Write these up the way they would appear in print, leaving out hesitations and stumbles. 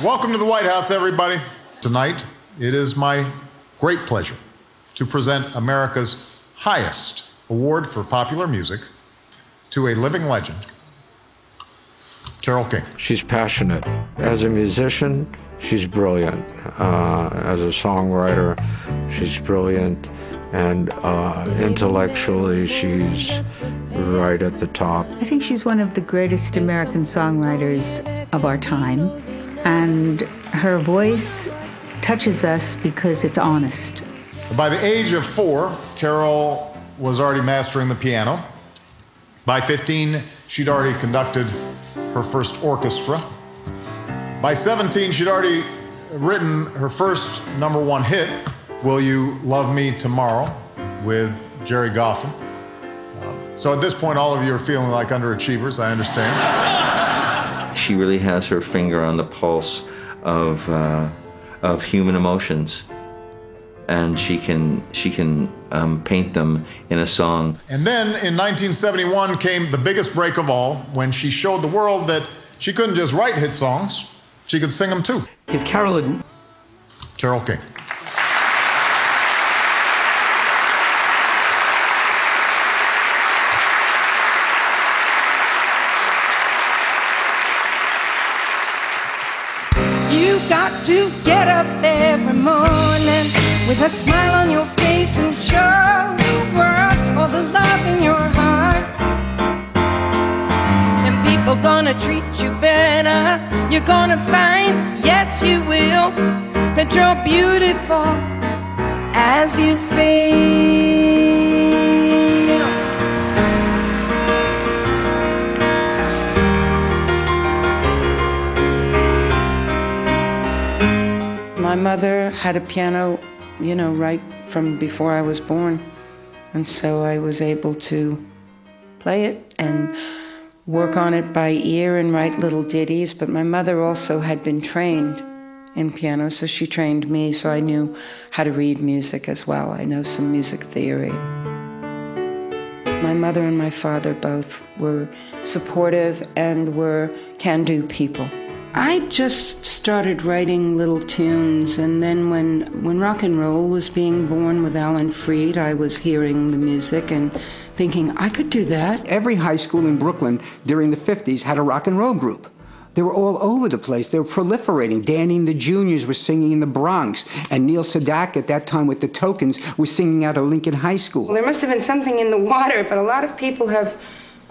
Welcome to the White House, everybody. Tonight, it is my great pleasure to present America's highest award for popular music to a living legend, Carole King. She's passionate. As a musician, she's brilliant. As a songwriter, she's brilliant. And intellectually, she's right at the top. I think she's one of the greatest American songwriters of our time. And her voice touches us because it's honest. By the age of 4, Carole was already mastering the piano. By 15, she'd already conducted her first orchestra. By 17, she'd already written her first #1 hit, Will You Love Me Tomorrow, with Jerry Goffin. So at this point, all of you are feeling like underachievers, I understand. She really has her finger on the pulse of human emotions, and she can paint them in a song. And then in 1971 came the biggest break of all, when she showed the world that she couldn't just write hit songs, she could sing them too. If Carole had... Carole King. You got to get up every morning with a smile on your face and show the world all the love in your heart. And people gonna treat you better. You're gonna find, yes you will, that you're beautiful as you feel. My mother had a piano, you know, right from before I was born. And so I was able to play it and work on it by ear and write little ditties. But my mother also had been trained in piano, so she trained me, so I knew how to read music as well. I know some music theory. My mother and my father both were supportive and were can-do people. I just started writing little tunes, and then when rock and roll was being born with Alan Freed, I was hearing the music and thinking, I could do that. Every high school in Brooklyn during the 50s had a rock and roll group. They were all over the place. They were proliferating. Danny and the Juniors were singing in the Bronx, and Neil Sedaka, at that time with the Tokens, was singing out of Lincoln High School. Well, there must have been something in the water, but a lot of people have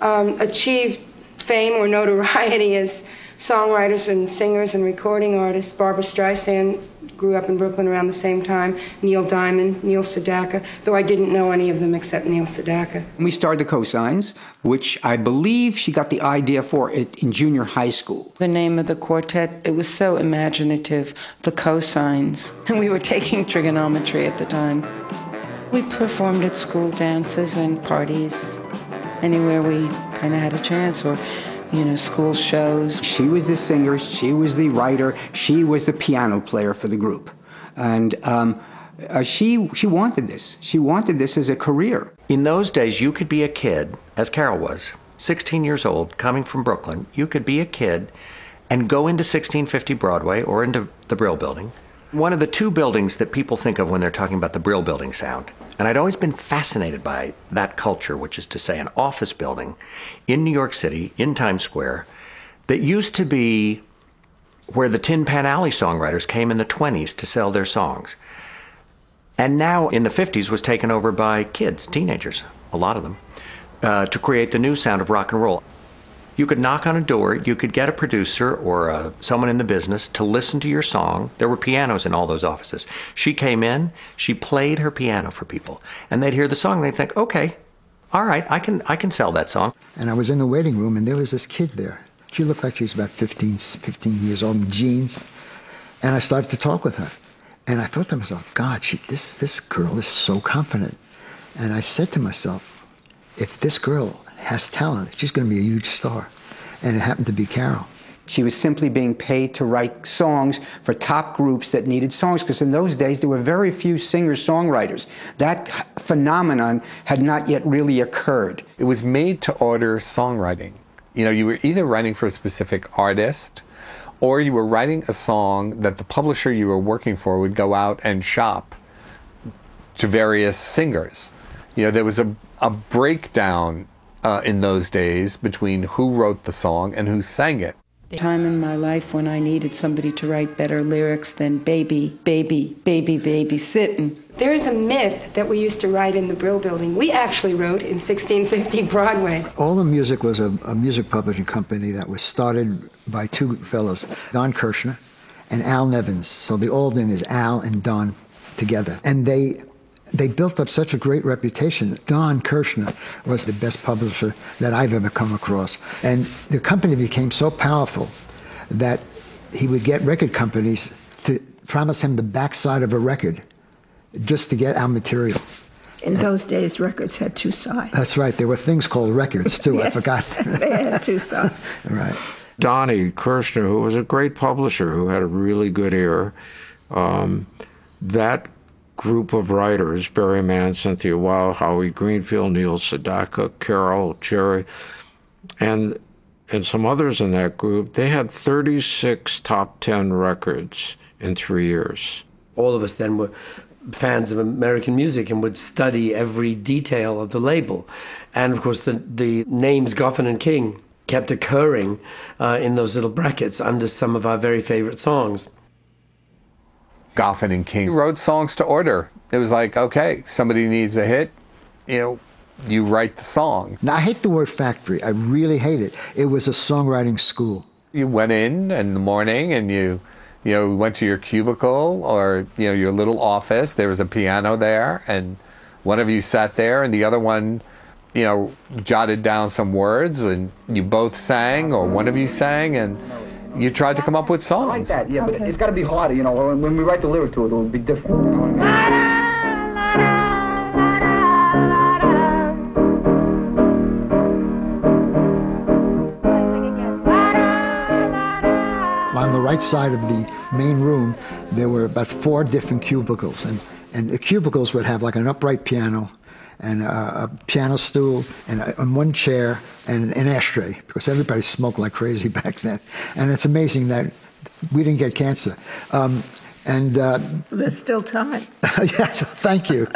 achieved fame or notoriety as songwriters and singers and recording artists. Barbra Streisand grew up in Brooklyn around the same time. Neil Diamond, Neil Sedaka, though I didn't know any of them except Neil Sedaka. We started the Cosigns, which I believe she got the idea for it in junior high school. The name of the quartet, it was so imaginative, the Cosigns. And we were taking trigonometry at the time. We performed at school dances and parties, anywhere we kind of had a chance, or you know, school shows. She was the singer, she was the writer, she was the piano player for the group. And she wanted this. She wanted this as a career. In those days, you could be a kid, as Carole was, 16 years old, coming from Brooklyn. You could be a kid and go into 1650 Broadway or into the Brill Building. One of the two buildings that people think of when they're talking about the Brill Building sound. And I'd always been fascinated by that culture, which is to say an office building in New York City, in Times Square, that used to be where the Tin Pan Alley songwriters came in the 20s to sell their songs. And now in the 50s was taken over by kids, teenagers, a lot of them, to create the new sound of rock and roll. You could knock on a door, you could get a producer or someone in the business to listen to your song. There were pianos in all those offices. She came in, she played her piano for people, and they'd hear the song and they'd think, okay, all right, I can sell that song. And I was in the waiting room and there was this kid there. She looked like she was about 15 years old, in jeans. And I started to talk with her. And I thought to myself, God, this girl is so confident. And I said to myself, if this girl has talent, she's going to be a huge star. And it happened to be Carole. She was simply being paid to write songs for top groups that needed songs, because in those days there were very few singer-songwriters. That phenomenon had not yet really occurred. It was made to order songwriting. You know, you were either writing for a specific artist or you were writing a song that the publisher you were working for would go out and shop to various singers. You know, there was a breakdown in those days between who wrote the song and who sang it. Time in my life when I needed somebody to write better lyrics than baby, baby, baby, baby, sitting. There is a myth that we used to write in the Brill Building. We actually wrote in 1650 Broadway. All the Music was a music publishing company that was started by two fellows, Don Kirshner and Al Nevins. So the old name is Al and Don together. And they built up such a great reputation. Don Kirshner was the best publisher that I've ever come across. And the company became so powerful that he would get record companies to promise him the backside of a record just to get our material. In those days, records had two sides. That's right. There were things called records, too. Yes, I forgot. They had two sides. Right. Donnie Kirshner, who was a great publisher, who had a really good ear, that group of writers, Barry Mann, Cynthia Weil, Howie Greenfield, Neil Sedaka, Carole, Jerry, and some others in that group, they had 36 top 10 records in 3 years. All of us then were fans of American music and would study every detail of the label. And of course, the names Goffin and King kept occurring in those little brackets under some of our very favorite songs. Goffin and King wrote songs to order. It was like, okay, somebody needs a hit, you know, you write the song. Now, I hate the word factory. I really hate it. It was a songwriting school. You went in the morning and you went to your cubicle or, you know, your little office. There was a piano there, and one of you sat there and the other one, you know, jotted down some words, and you both sang, or one of you sang, and you tried to come up with songs. I like that, yeah, but it's got to be harder, you know. When we write the lyric to it, it'll be different. You know what I mean? On the right side of the main room, there were about 4 different cubicles, and the cubicles would have like an upright piano and a piano stool and one chair and an ashtray, because everybody smoked like crazy back then. And it's amazing that we didn't get cancer. There's still time. Yes, thank you.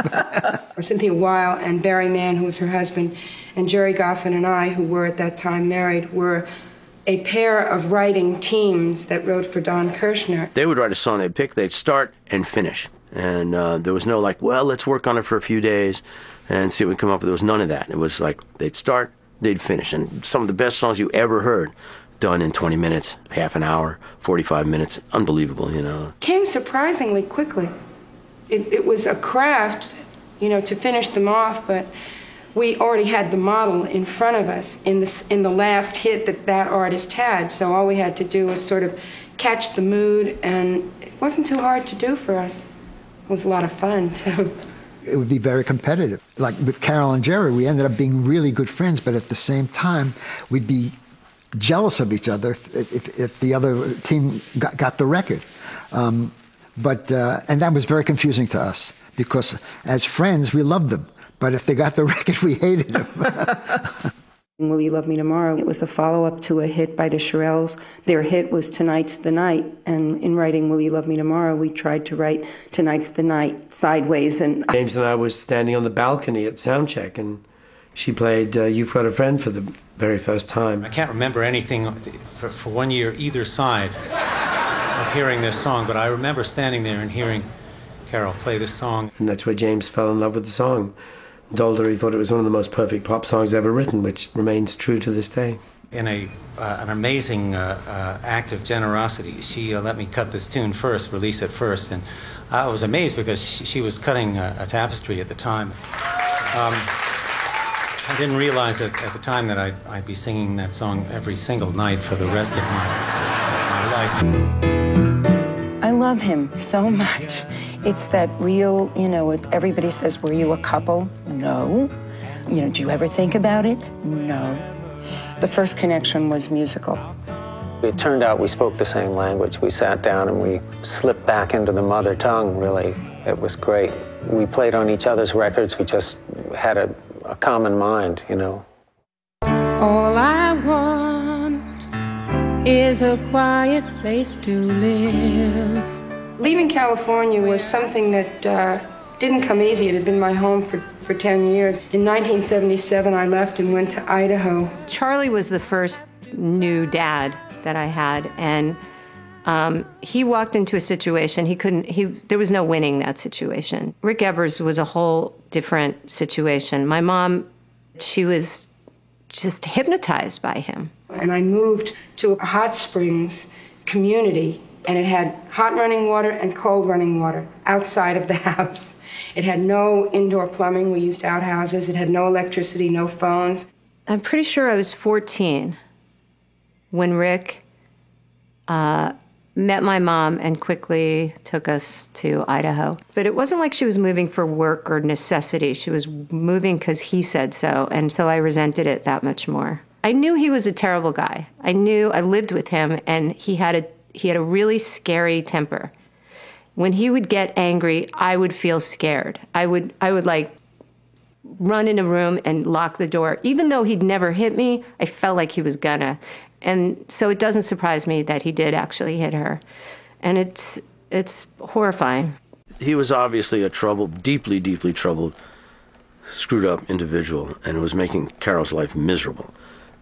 Cynthia Weil and Barry Mann, who was her husband, and Jerry Goffin and I, who were at that time married, were a pair of writing teams that wrote for Don Kirshner. They would write a song, they'd start and finish. And there was no like, well, let's work on it for a few days and see what we come up with. There was none of that. It was like, they'd start, they'd finish. And some of the best songs you ever heard, done in 20 minutes, half an hour, 45 minutes. Unbelievable, you know. Came surprisingly quickly. It was a craft, you know, to finish them off, but we already had the model in front of us in the last hit that artist had. So all we had to do was sort of catch the mood, and it wasn't too hard to do for us. It was a lot of fun, too. It would be very competitive. Like with Carole and Jerry, we ended up being really good friends, but at the same time, we'd be jealous of each other if the other team got the record. And that was very confusing to us, because as friends, we loved them. But if they got the record, we hated them. Will You Love Me Tomorrow? It was the follow-up to a hit by the Shirelles. Their hit was Tonight's the Night, and in writing Will You Love Me Tomorrow, we tried to write Tonight's the Night sideways. And James and I was standing on the balcony at soundcheck, and she played You've Got a Friend for the very first time. I can't remember anything for 1 year either side of hearing this song, but I remember standing there and hearing Carole play this song. And that's where James fell in love with the song. Told her he thought it was one of the most perfect pop songs ever written, which remains true to this day. In an amazing act of generosity, she let me cut this tune first, release it first, and I was amazed because she was cutting a tapestry at the time. I didn't realize at the time that I'd be singing that song every single night for the rest of my life. I love him so much. It's that real, you know, everybody says, were you a couple? No. You know, do you ever think about it? No. The first connection was musical. It turned out we spoke the same language. We sat down and we slipped back into the mother tongue, really. It was great. We played on each other's records. We just had a common mind, you know. All I want is a quiet place to live. Leaving California was something that didn't come easy. It had been my home for 10 years. In 1977, I left and went to Idaho. Charlie was the first new dad that I had, and he walked into a situation there was no winning that situation. Rick Evers was a whole different situation. My mom, she was just hypnotized by him. And I moved to a hot springs community, and it had hot running water and cold running water outside of the house. It had no indoor plumbing. We used outhouses. It had no electricity, no phones. I'm pretty sure I was 14 when Rick met my mom and quickly took us to Idaho. But it wasn't like she was moving for work or necessity. She was moving because he said so, and so I resented it that much more. I knew he was a terrible guy. I lived with him, and he had a really scary temper. When he would get angry, I would feel scared. I would like run in a room and lock the door. Even though he'd never hit me, I felt like he was gonna. And so it doesn't surprise me that he did actually hit her. And it's horrifying. He was obviously a troubled, deeply, deeply troubled, screwed up individual, and it was making Carole's life miserable.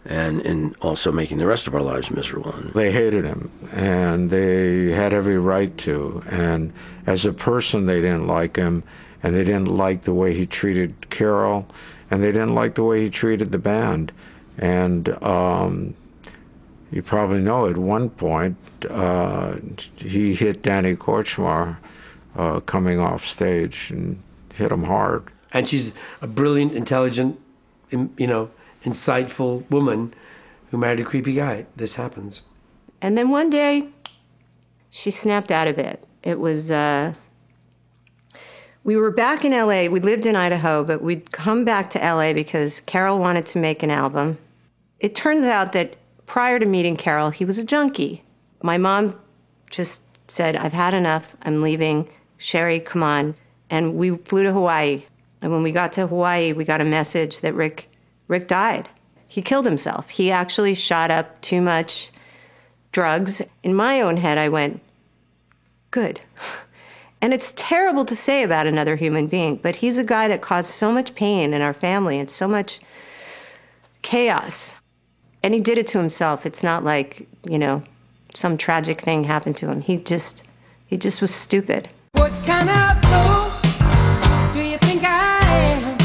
And also making the rest of our lives miserable. They hated him, and they had every right to. And as a person, they didn't like him, and they didn't like the way he treated Carole, and they didn't like the way he treated the band. And you probably know at one point, he hit Danny Korchmar coming off stage and hit him hard. And she's a brilliant, intelligent, insightful woman who married a creepy guy. This happens. And then one day, she snapped out of it. It was, we were back in LA. We lived in Idaho, but we'd come back to LA because Carole wanted to make an album. It turns out that prior to meeting Carole, he was a junkie. My mom just said, I've had enough. I'm leaving. Sherry, come on. And we flew to Hawaii. And when we got to Hawaii, we got a message that Rick died. He killed himself. He actually shot up too much drugs. In my own head, I went, good. And it's terrible to say about another human being, but he's a guy that caused so much pain in our family and so much chaos. And he did it to himself. It's not like, some tragic thing happened to him. He just was stupid. What kind of fool do you think I am?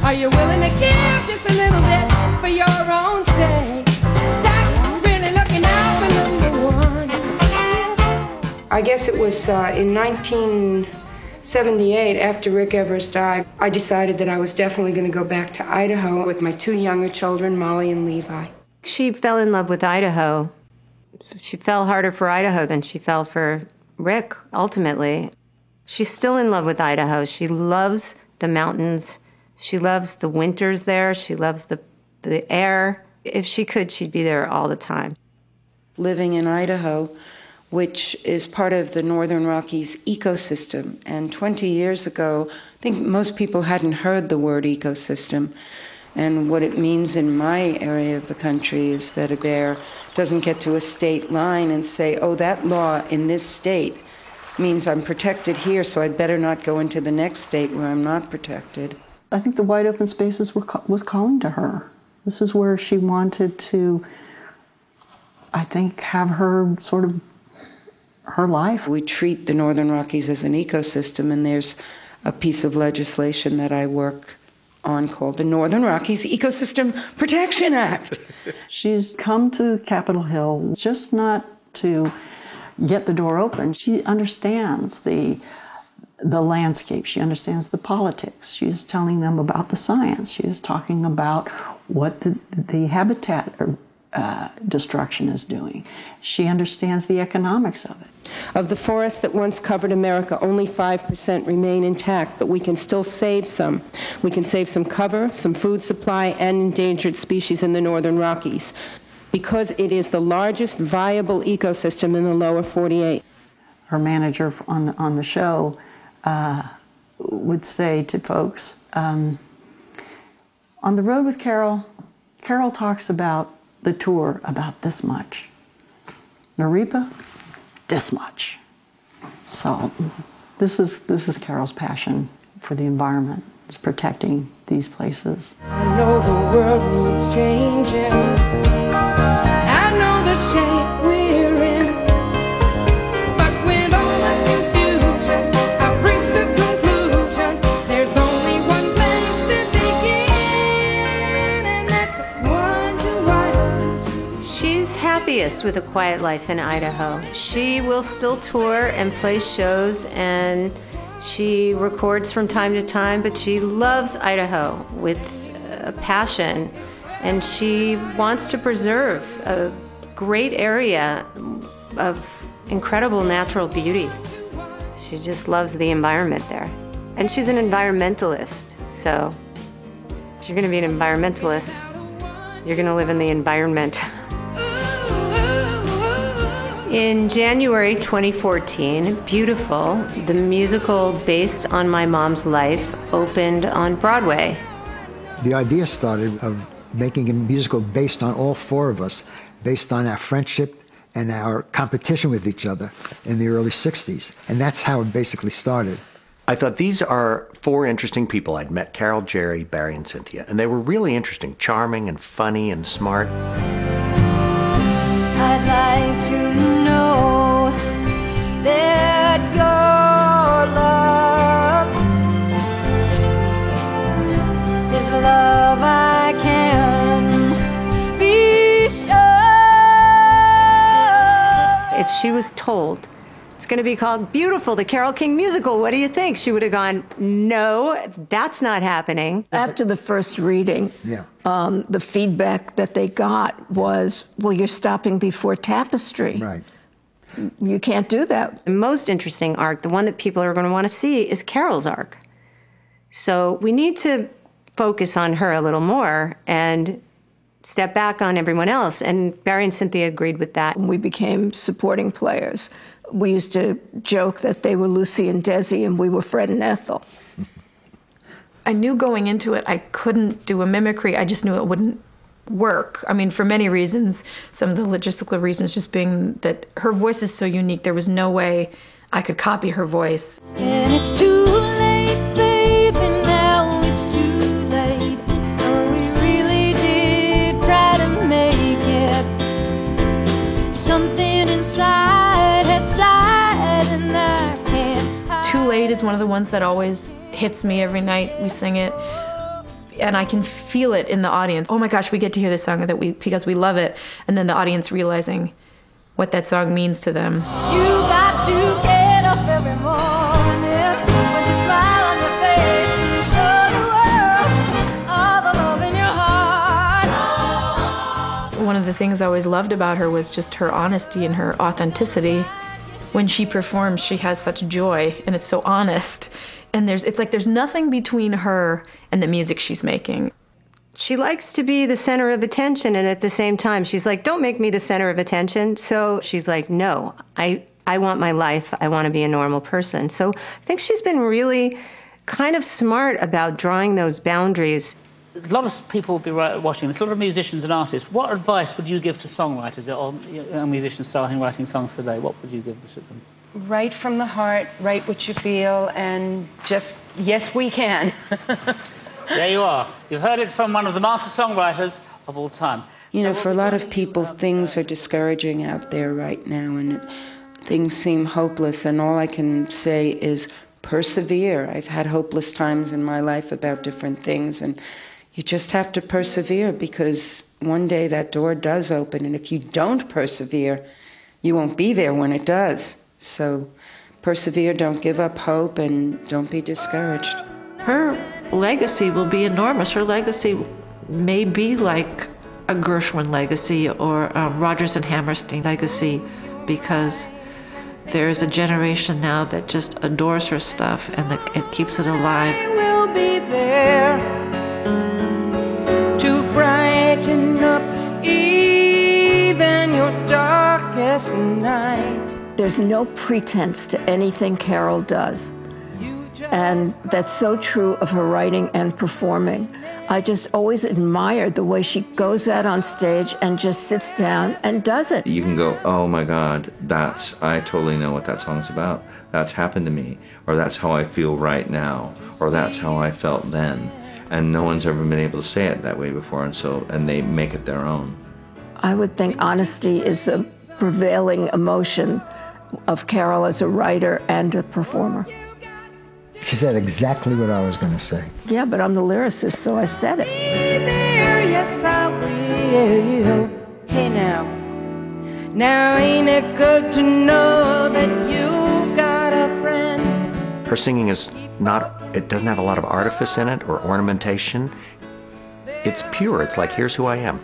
Are you willing to give just a little bit for your own sake? That's really looking out for number one. I guess it was in 1978, after Rick Evers died, I decided that I was definitely going to go back to Idaho with my two younger children, Molly and Levi. She fell in love with Idaho. She fell harder for Idaho than she fell for Rick, ultimately. She's still in love with Idaho. She loves the mountains. She loves the winters there. She loves the air. If she could, she'd be there all the time. Living in Idaho, which is part of the Northern Rockies ecosystem. And 20 years ago, I think most people hadn't heard the word ecosystem. And what it means in my area of the country is that a bear doesn't get to a state line and say, oh, that law in this state means I'm protected here, so I'd better not go into the next state where I'm not protected. I think the wide open spaces was calling to her. This is where she wanted to, I think, have her sort of her life. We treat the Northern Rockies as an ecosystem, and there's a piece of legislation that I work on called the Northern Rockies Ecosystem Protection Act. She's come to Capitol Hill just not to get the door open. She understands the landscape. She understands the politics. She's telling them about the science. She's talking about what the habitat destruction is doing. She understands the economics of it. Of the forests that once covered America, only 5% remain intact, but we can still save some. We can save some cover, some food supply, and endangered species in the Northern Rockies. because it is the largest viable ecosystem in the lower 48. Her manager on the show would say to folks, on the road with Carole, Carole talks about the tour about this much. Narepa, this much. So this is Carole's passion for the environment, is protecting these places. I know the world needs changing. I know the shape we're in. But with all the confusion, I've reached the conclusion. There's only one place to begin, and that's wonder. She's happiest with a quiet life in Idaho. She will still tour and play shows, and she records from time to time, but she loves Idaho with a passion, and she wants to preserve a great area of incredible natural beauty. She just loves the environment there. And she's an environmentalist, so if you're gonna be an environmentalist, you're gonna live in the environment. In January 2014, Beautiful, the musical based on my mom's life, opened on Broadway. The idea started of making a musical based on all four of us, based on our friendship and our competition with each other in the early 60s. And that's how it basically started. I thought these are four interesting people. I'd met Carole, Jerry, Barry, and Cynthia, and they were really interesting, charming and funny and smart. I'd like to know that your love is love I can be sure. If she was told, it's going to be called Beautiful, the Carole King musical, what do you think? She would have gone, no, that's not happening. After the first reading, the feedback that they got was, well, you're stopping before Tapestry. Right. You can't do that. The most interesting arc, the one that people are going to want to see, is Carole's arc. So we need to focus on her a little more and step back on everyone else. And Barry and Cynthia agreed with that. We became supporting players. We used to joke that they were Lucy and Desi and we were Fred and Ethel. I knew going into it I couldn't do a mimicry. I just knew it wouldn't work. I mean, for many reasons, some of the logistical reasons just being that her voice is so unique, there was no way I could copy her voice. And it's too late, baby, now it's too late. Oh, we really did try to make it. Something inside has died and I can't hide. Too Late is one of the ones that always hits me every night we sing it. And I can feel it in the audience. Oh my gosh, we get to hear this song because we love it. And then the audience realizing what that song means to them. You got to get up every morning with a smile on your face and show the world all the love in your heart. One of the things I always loved about her was just her honesty and her authenticity. When she performs, she has such joy, and it's so honest. And it's like there's nothing between her and the music she's making. She likes to be the center of attention, and at the same time, she's like, don't make me the center of attention. So she's like, no, I want my life. I want to be a normal person. So I think she's been really kind of smart about drawing those boundaries. A lot of people will be watching this, a lot of musicians and artists. What advice would you give to songwriters or musicians starting writing songs today? What would you give to them? Write from the heart, write what you feel, and just, yes, we can. There you are. You've heard it from one of the master songwriters of all time. You know, for a lot of people, things are discouraging out there right now, and things seem hopeless, and all I can say is persevere. I've had hopeless times in my life about different things, and you just have to persevere, because one day that door does open, and if you don't persevere, you won't be there when it does. So persevere, don't give up hope, and don't be discouraged. Her legacy will be enormous. Her legacy may be like a Gershwin legacy or Rodgers and Hammerstein legacy, because there is a generation now that just adores her stuff and that it keeps it alive. I will be there to brighten up each last night. There's no pretense to anything Carole does. And that's so true of her writing and performing. I just always admired the way she goes out on stage and just sits down and does it. You can go, oh my God, I totally know what that song's about. That's happened to me, or that's how I feel right now, or that's how I felt then. And no one's ever been able to say it that way before, and they make it their own. I would think honesty is the prevailing emotion of Carole as a writer and a performer. She said exactly what I was going to say. Yeah, but I'm the lyricist, so I said it. There, yes, I will. Hey now ain't it good to know that you've got a friend? Her singing is not, it doesn't have a lot of artifice in it or ornamentation. It's pure. It's like, here's who I am.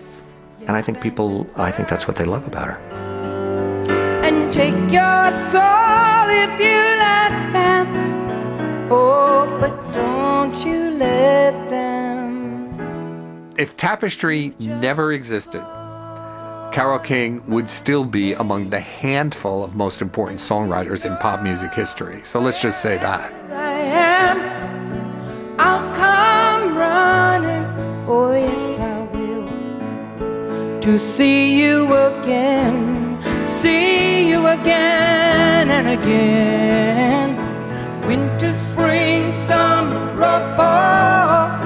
And I think that's what they love about her. And take your soul if you let them. Oh, but don't you let them. If Tapestry never existed, Carole King would still be among the handful of most important songwriters in pop music history. So let's just say that. I'll come running, oh yes I will, to see you again and again. Winter, spring, summer, or fall.